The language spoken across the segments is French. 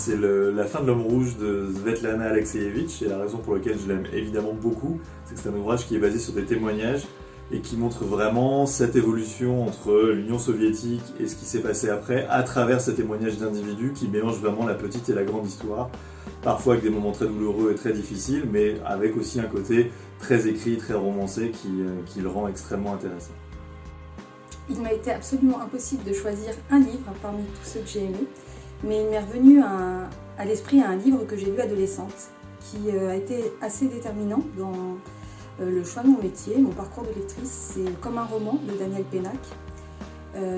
c'est La fin de l'homme rouge de Svetlana Alexievich, et la raison pour laquelle je l'aime évidemment beaucoup, c'est que c'est un ouvrage qui est basé sur des témoignages et qui montre vraiment cette évolution entre l'Union soviétique et ce qui s'est passé après, à travers ces témoignages d'individus qui mélangent vraiment la petite et la grande histoire, parfois avec des moments très douloureux et très difficiles, mais avec aussi un côté très écrit, très romancé qui le rend extrêmement intéressant. Il m'a été absolument impossible de choisir un livre parmi tous ceux que j'ai aimés, mais il m'est revenu à l'esprit un livre que j'ai lu adolescente, qui a été assez déterminant dans le choix de mon métier, mon parcours de lectrice. C'est Comme un roman de Daniel Pénac.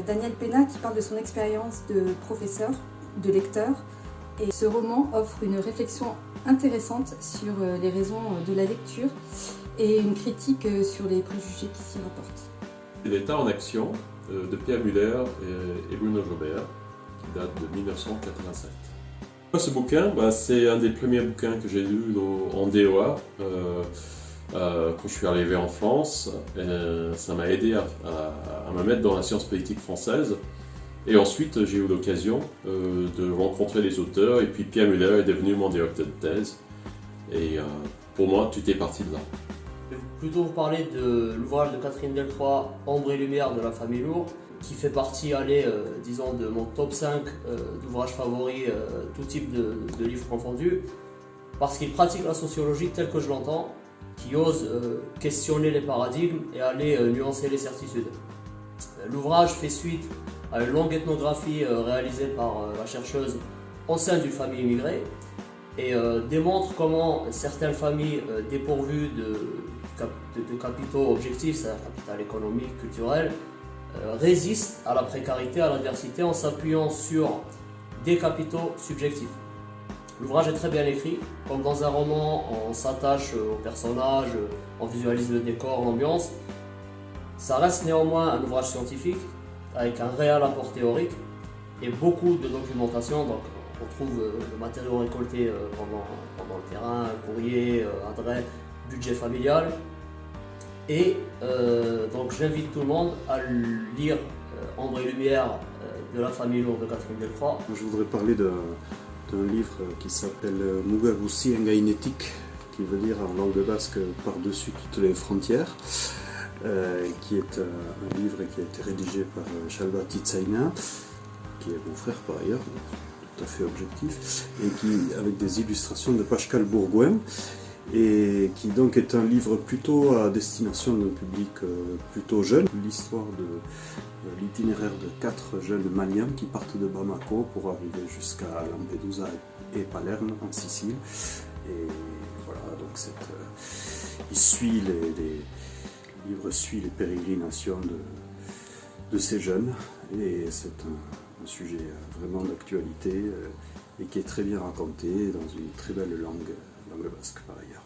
Daniel Pénac qui parle de son expérience de professeur, de lecteur, et ce roman offre une réflexion intéressante sur les raisons de la lecture et une critique sur les préjugés qui s'y rapportent. L'État en action de Pierre Müller et Bruno Jobert, qui date de 1987. Ce bouquin, c'est un des premiers bouquins que j'ai lu en DEA quand je suis arrivé en France. Ça m'a aidé à me mettre dans la science politique française. Et ensuite, j'ai eu l'occasion de rencontrer les auteurs, et puis Pierre Müller est devenu mon directeur de thèse. Et pour moi, tout est parti de là. Je vais plutôt vous parler de l'ouvrage de Catherine Delcroix, Ombre et lumière de la famille Lourd, qui fait partie, disons, de mon top 5 d'ouvrages favoris, tout type de livres confondus, parce qu'il pratique la sociologie telle que je l'entends, qui ose questionner les paradigmes et aller nuancer les certitudes. L'ouvrage fait suite à une longue ethnographie réalisée par la chercheuse au sein d'une famille immigrée, et démontre comment certaines familles dépourvues de capitaux objectifs, c'est-à-dire capital économique, culturel, résistent à la précarité, à l'adversité en s'appuyant sur des capitaux subjectifs. L'ouvrage est très bien écrit, comme dans un roman, on s'attache aux personnages, on visualise le décor, l'ambiance. Ça reste néanmoins un ouvrage scientifique, avec un réel apport théorique et beaucoup de documentation. Donc on trouve le matériau récolté pendant le terrain, courrier, adresse, budget familial. Et donc j'invite tout le monde à lire Ombre et lumière de la famille Lourd de Catherine Delcroix. Je voudrais parler d'un livre qui s'appelle Mugaguzi Engainetik, qui veut dire en langue basque par-dessus toutes les frontières, qui est un livre qui a été rédigé par Shalva Titsaina, qui est mon frère par ailleurs, tout à fait objectif, et qui, avec des illustrations de Pascal Bourgoin, et qui donc est un livre plutôt à destination d'un public plutôt jeune. L'histoire de l'itinéraire de 4 jeunes Maliens qui partent de Bamako pour arriver jusqu'à Lampedusa et Palerme en Sicile. Et voilà, donc le livre suit les pérégrinations de ces jeunes, et c'est un sujet vraiment d'actualité et qui est très bien raconté dans une très belle langue basque par ailleurs.